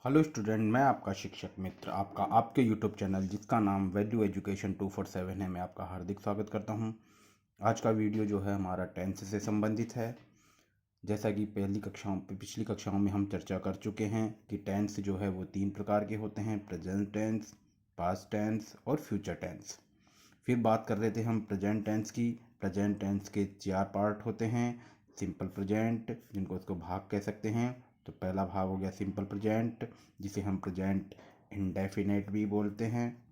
Hello student, मैं आपका शिक्षक मित्र आपका आपके यूट्यूब चैनल जिसका नाम वैल्यू एजुकेशन 247 है, मैं आपका हार्दिक स्वागत करता हूं। आज का वीडियो जो है हमारा टेंस से संबंधित है। जैसा कि पिछली कक्षाओं में हम चर्चा कर चुके हैं कि टेंस जो है वो 3 प्रकार के होते हैं: प्रेजेंट टेंस, पास्ट टेंस और फ्यूचर टेंस। फिर बात कर रहे थे हम प्रेजेंट टेंस की। प्रेजेंट टेंस के 4 पार्ट होते हैं। सिंपल प्रेजेंट, जिनको उसको भाग कह सकते हैं। तो पहला भाग हो गया सिंपल प्रेजेंट, जिसे हम प्रेजेंट इंडेफिनेट भी बोलते हैं।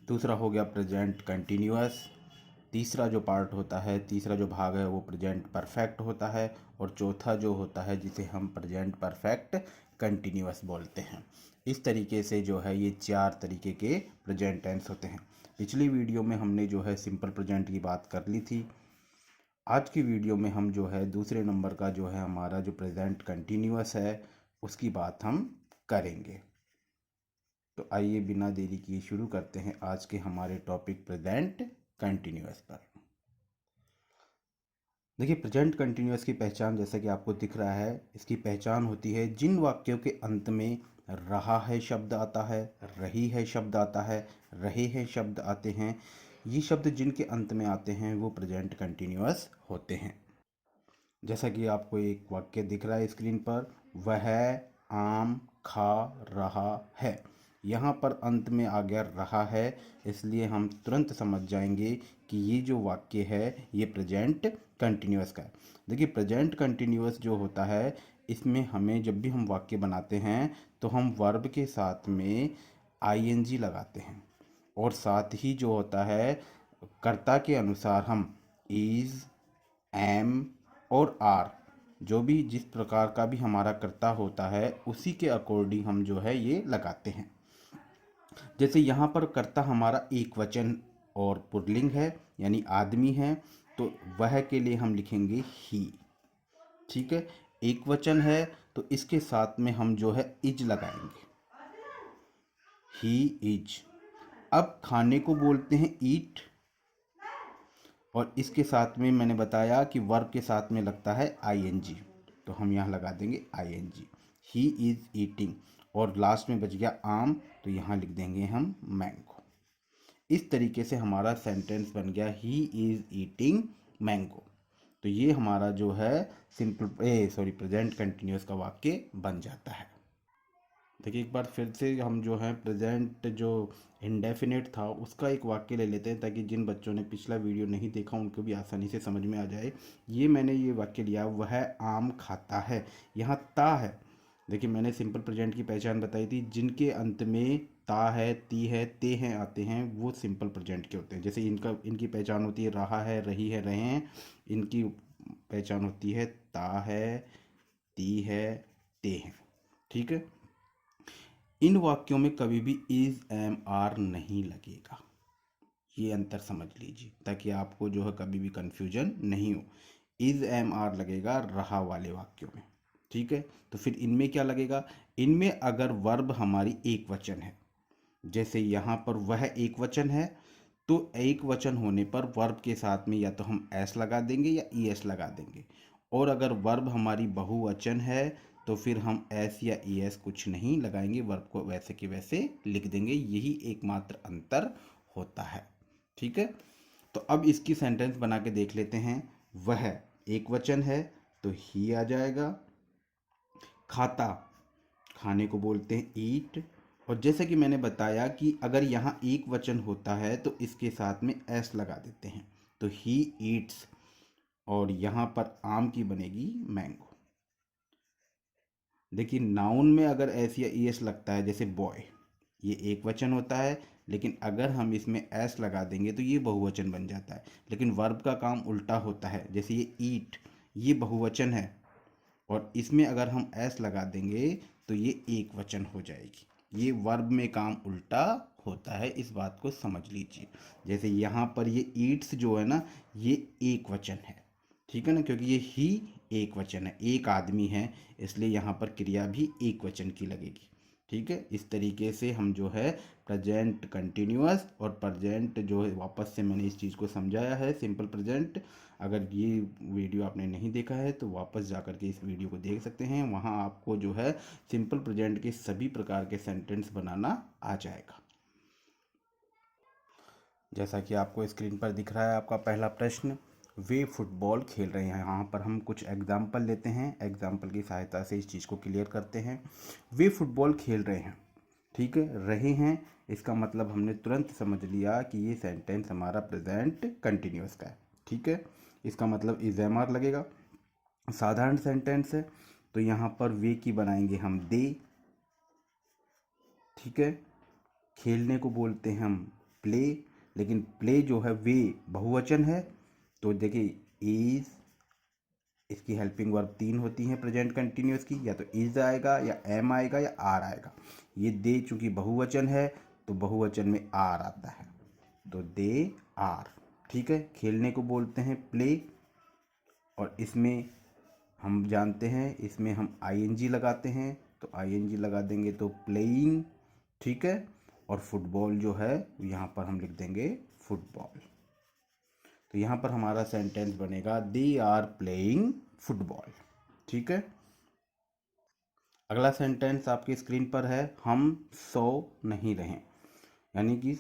दूसरा हो गया प्रेजेंट कंटिन्यूअस। तीसरा जो पार्ट होता है, तीसरा जो भाग है वो प्रेजेंट परफेक्ट होता है। और चौथा जो होता है जिसे हम प्रेजेंट परफेक्ट कंटिन्यूअस बोलते हैं। इस तरीके से जो है ये 4 तरीके के प्रेजेंट टेंस होते हैं। पिछली वीडियो में हमने जो है सिंपल प्रेजेंट की बात कर ली थी। आज की वीडियो में हम जो है दूसरे नंबर का जो है हमारा जो प्रेजेंट कंटिन्यूअस है उसकी बात हम करेंगे। तो आइए बिना देरी किए शुरू करते हैं आज के हमारे टॉपिक प्रेजेंट कंटिन्यूअस पर। देखिए, प्रेजेंट कंटिन्यूअस की पहचान जैसा कि आपको दिख रहा है, इसकी पहचान होती है जिन वाक्यों के अंत में रहा है शब्द आता है, रही है शब्द आता है, रहे हैं शब्द आते हैं। ये शब्द जिनके अंत में आते हैं वो प्रेजेंट कंटिन्यूअस होते हैं। जैसा कि आपको एक वाक्य दिख रहा है स्क्रीन पर, वह आम खा रहा है। यहाँ पर अंत में आ गया रहा है, इसलिए हम तुरंत समझ जाएंगे कि ये जो वाक्य है ये प्रेजेंट कंटिन्यूअस का है। देखिए, प्रेजेंट कंटिन्यूअस जो होता है इसमें हमें जब भी हम वाक्य बनाते हैं तो हम वर्ब के साथ में आईएनजी लगाते हैं। और साथ ही जो होता है कर्ता के अनुसार हम इज, एम और आर, जो भी जिस प्रकार का भी हमारा कर्ता होता है उसी के अकॉर्डिंग हम जो है ये लगाते हैं। जैसे यहाँ पर कर्ता हमारा एक वचन और पुल्लिंग है, यानी आदमी है, तो वह के लिए हम लिखेंगे ही। ठीक है, एक वचन है तो इसके साथ में हम जो है इज लगाएंगे, ही इज। अब खाने को बोलते हैं ईट, और इसके साथ में मैंने बताया कि वर्ब के साथ में लगता है आईएनजी, तो हम यहाँ लगा देंगे आईएनजी, ही इज ईटिंग। और लास्ट में बच गया आम, तो यहाँ लिख देंगे हम मैंगो। इस तरीके से हमारा सेंटेंस बन गया ही इज ईटिंग मैंगो। तो ये हमारा जो है प्रेजेंट कंटिन्यूअस का वाक्य बन जाता है। देखिए, एक बार फिर से हम जो है प्रेजेंट जो इंडेफिनेट था उसका एक वाक्य ले लेते हैं, ताकि जिन बच्चों ने पिछला वीडियो नहीं देखा उनको भी आसानी से समझ में आ जाए। मैंने ये वाक्य लिया, वह आम खाता है। यहाँ ता है। देखिए, मैंने सिंपल प्रेजेंट की पहचान बताई थी, जिनके अंत में ता है, ती है, ते हैं आते हैं वो सिंपल प्रेजेंट के होते हैं। जैसे इनकी पहचान होती है रहा है, रही है, रहे हैं। इनकी पहचान होती है ता है, ती है, ते हैं। ठीक है, इन वाक्यों में कभी भी इज, एम, आर नहीं लगेगा। ये अंतर समझ लीजिए ताकि आपको जो है कभी भी कंफ्यूजन नहीं हो। इज, एम, आर लगेगा रहा वाले वाक्यों में। ठीक है, तो फिर इनमें क्या लगेगा? इनमें अगर वर्ब हमारी एक वचन है, जैसे यहाँ पर वह एक वचन है, तो एक वचन होने पर वर्ब के साथ में या तो हम एस लगा देंगे या ई एस लगा देंगे। और अगर वर्ब हमारी बहुवचन है तो फिर हम एस या ई एस कुछ नहीं लगाएंगे, वर्ब को वैसे के वैसे लिख देंगे। यही एकमात्र अंतर होता है। ठीक है, तो अब इसकी सेंटेंस बना के देख लेते हैं। वह एक वचन है तो ही आ जाएगा। खाता, खाने को बोलते हैं ईट। और जैसे कि मैंने बताया कि अगर यहाँ एक वचन होता है तो इसके साथ में एस लगा देते हैं, तो ही ईट्स। और यहाँ पर आम की बनेगी मैंगो। देखिए, नाउन में अगर एस या ई एस लगता है, जैसे बॉय, ये एक वचन होता है, लेकिन अगर हम इसमें एस लगा देंगे तो ये बहुवचन बन जाता है। लेकिन वर्ब का काम उल्टा होता है। जैसे ये ईट, ये बहुवचन है, और इसमें अगर हम एस लगा देंगे तो ये एक वचन हो जाएगी। ये वर्ब में काम उल्टा होता है, इस बात को समझ लीजिए। जैसे यहाँ पर ये ईट्स जो है ना, ये एक वचन है। ठीक है ना, क्योंकि ये ही एक वचन है, एक आदमी है, इसलिए यहाँ पर क्रिया भी एक वचन की लगेगी। ठीक है। इस तरीके से हम जो है प्रेजेंट कंटिन्यूअस और प्रेजेंट जो है, वापस से मैंने इस चीज़ को समझाया है सिंपल प्रेजेंट। अगर ये वीडियो आपने नहीं देखा है तो वापस जा कर के इस वीडियो को देख सकते हैं, वहाँ आपको जो है सिंपल प्रेजेंट के सभी प्रकार के सेंटेंस बनाना आ जाएगा। जैसा कि आपको स्क्रीन पर दिख रहा है आपका पहला प्रश्न, वे फुटबॉल खेल रहे हैं। यहाँ पर हम कुछ एग्जाम्पल लेते हैं, एग्जाम्पल की सहायता से इस चीज़ को क्लियर करते हैं। वे फुटबॉल खेल रहे हैं, ठीक है। रहे हैं, इसका मतलब हमने तुरंत समझ लिया कि ये सेंटेंस हमारा प्रेजेंट कंटिन्यूअस का है, ठीक है। इसका मतलब इज एम आर लगेगा। साधारण सेंटेंस है तो यहाँ पर वे की बनाएंगे हम दे, ठीक है। खेलने को बोलते हैं हम प्ले, लेकिन प्ले जो है वे बहुवचन है, तो देखिए इज, इसकी हेल्पिंग वर्ब 3 होती हैं प्रेजेंट कंटिन्यूअस की, या तो इज आएगा या एम आएगा या आर आएगा। ये दे चूंकि बहुवचन है तो बहुवचन में आर आता है, तो दे आर, ठीक है। खेलने को बोलते हैं प्ले, और इसमें हम जानते हैं इसमें हम आईएनजी लगाते हैं, तो आईएनजी लगा देंगे तो प्लेइंग, ठीक है। और फुटबॉल जो है यहाँ पर हम लिख देंगे फुटबॉल। तो यहाँ पर हमारा सेंटेंस बनेगा दे आर प्लेइंग फुटबॉल, ठीक है। अगला सेंटेंस आपकी स्क्रीन पर है, हम सो नहीं रहे। यानी कि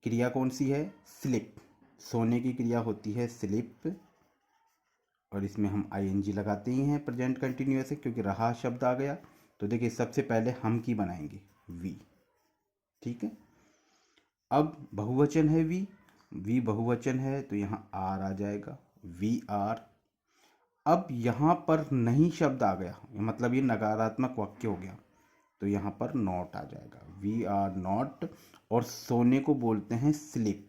क्रिया कौन सी है, स्लिप। सोने की क्रिया होती है स्लिप, और इसमें हम आईएनजी लगाते ही हैं प्रेजेंट कंटिन्यूअस से, क्योंकि रहा शब्द आ गया। तो देखिए सबसे पहले हम की बनाएंगे वी, ठीक है। अब बहुवचन है वी बहुवचन है तो यहाँ आर आ जाएगा, वी आर। अब यहाँ पर नहीं शब्द आ गया, मतलब ये नकारात्मक वाक्य हो गया, तो यहाँ पर नॉट आ जाएगा, वी आर नॉट। और सोने को बोलते हैं स्लीप,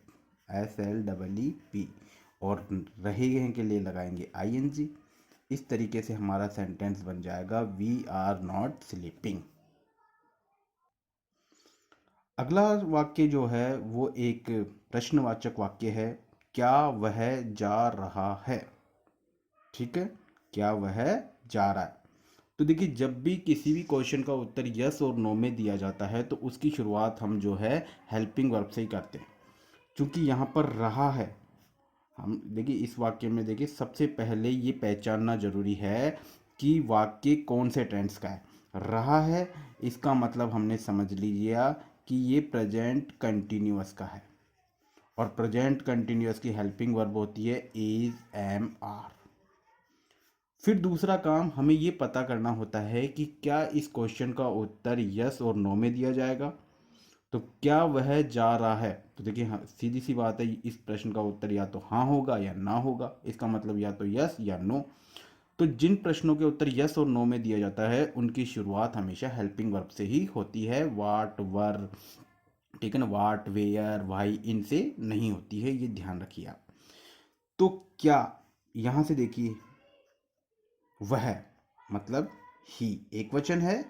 SLEEP, और रहे हैं के लिए लगाएंगे आईएनजी। इस तरीके से हमारा सेंटेंस बन जाएगा वी आर नॉट स्लीपिंग। अगला वाक्य जो है वो एक प्रश्नवाचक वाक्य है, क्या वह जा रहा है, ठीक है। क्या वह जा रहा है। तो देखिए जब भी किसी भी क्वेश्चन का उत्तर यस और नो में दिया जाता है तो उसकी शुरुआत हम जो है हेल्पिंग वर्ब से ही करते हैं, क्योंकि यहाँ पर रहा है। हम देखिए इस वाक्य में देखिए सबसे पहले ये पहचानना जरूरी है कि वाक्य कौन से टेंस का है। रहा है, इसका मतलब हमने समझ लिया कि ये प्रेजेंट कंटिन्यूअस का है, और प्रेजेंट कंटिन्यूअस की हेल्पिंग वर्ब होती है इज, एम, आर। फिर दूसरा काम हमें ये पता करना होता है कि क्या इस क्वेश्चन का उत्तर यस और नो में दिया जाएगा। तो क्या वह जा रहा है, तो देखिए हाँ, सीधी सी बात है, इस प्रश्न का उत्तर या तो हाँ होगा या ना होगा, इसका मतलब या तो यस या नो। तो जिन प्रश्नों के उत्तर यस और नो में दिया जाता है उनकी शुरुआत हमेशा हेल्पिंग वर्ब से ही होती है, वाट, वर, ठीक है ना, वाट, वेयर, वाई, इनसे नहीं होती है, ये ध्यान रखिए आप। तो क्या यहां से देखिए वह मतलब ही एक वचन है।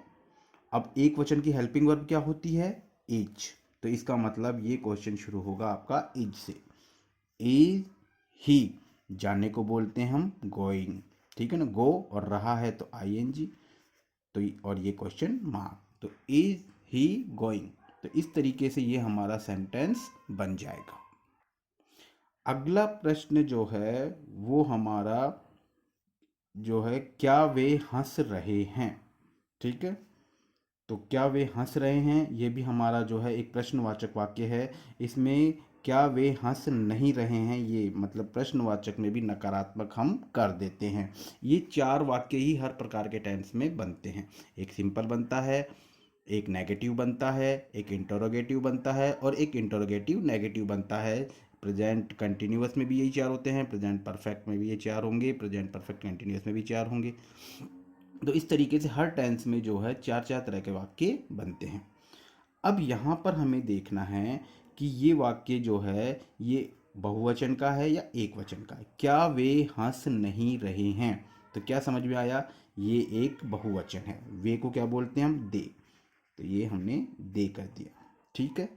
अब एक वचन की हेल्पिंग वर्ब क्या होती है, इज। तो इसका मतलब ये क्वेश्चन शुरू होगा आपका इज से। इज ही, जाने को बोलते हैं हम गोइंग, ठीक है ना, गो और रहा है तो आईएनजी, तो और ये क्वेश्चन मार्क, तो इज ही गोइंग। तो इस तरीके से ये हमारा सेंटेंस बन जाएगा। अगला प्रश्न जो है वो हमारा जो है, क्या वे हंस रहे हैं, ठीक है। तो क्या वे हंस रहे हैं, ये भी हमारा जो है एक प्रश्नवाचक वाक्य है। इसमें क्या वे हंस नहीं रहे हैं, ये मतलब प्रश्नवाचक में भी नकारात्मक हम कर देते हैं। ये 4 वाक्य ही हर प्रकार के टेंस में बनते हैं। एक सिंपल बनता है, एक नेगेटिव बनता है, एक इंटरोगेटिव बनता है, और एक इंटरोगेटिव नेगेटिव बनता है। प्रेजेंट कंटिन्यूअस में भी यही 4 होते हैं, प्रेजेंट परफेक्ट में भी ये 4 होंगे, प्रेजेंट परफेक्ट कंटिन्यूअस में भी 4 होंगे। तो इस तरीके से हर टेंस में जो है 4 तरह के वाक्य बनते हैं। अब यहाँ पर हमें देखना है कि ये वाक्य जो है ये बहुवचन का है या एक वचन का है। क्या वे हंस नहीं रहे हैं, तो क्या समझ में आया, ये एक बहुवचन है। वे को क्या बोलते हैं हम, दे, तो ये हमने दे कर दिया, ठीक है।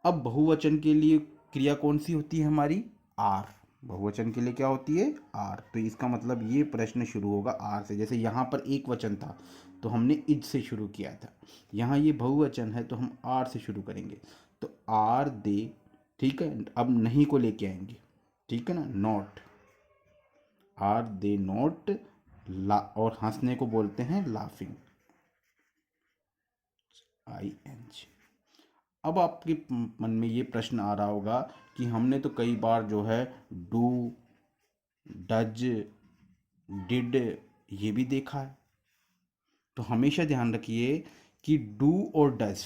अब बहुवचन के लिए क्रिया कौन सी होती है हमारी, आर, बहुवचन के लिए क्या होती है? आर। तो इसका मतलब ये प्रश्न शुरू होगा आर से। जैसे यहाँ पर एक वचन था तो हमने इज से शुरू किया था, यहाँ ये बहुवचन है तो हम आर से शुरू करेंगे। तो आर दे, ठीक है। अब नहीं को लेके आएंगे, ठीक है ना, नॉट। आर दे नॉट ला, और हंसने को बोलते हैं लाफिंग, ING। अब आपके मन में ये प्रश्न आ रहा होगा कि हमने तो कई बार जो है डू, डज, डिड ये भी देखा है। तो हमेशा ध्यान रखिए कि डू और डज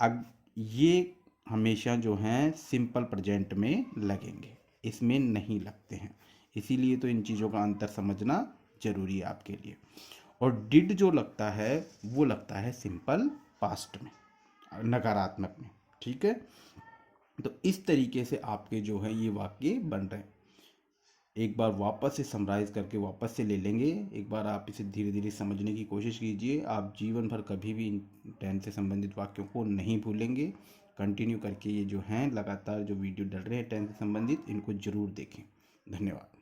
अब ये हमेशा जो हैं सिंपल प्रेजेंट में लगेंगे, इसमें नहीं लगते हैं। इसीलिए तो इन चीज़ों का अंतर समझना जरूरी है आपके लिए। और डिड जो लगता है वो लगता है सिंपल पास्ट में, नकारात्मक में, ठीक है। तो इस तरीके से आपके जो है ये वाक्य बन रहे हैं। एक बार वापस से समराइज करके वापस से ले लेंगे, एक बार आप इसे धीरे धीरे समझने की कोशिश कीजिए। आप जीवन भर कभी भी इन टेंस से संबंधित वाक्यों को नहीं भूलेंगे। कंटिन्यू करके ये जो हैं लगातार जो वीडियो डल रहे हैं टेंस से संबंधित, इनको जरूर देखें। धन्यवाद।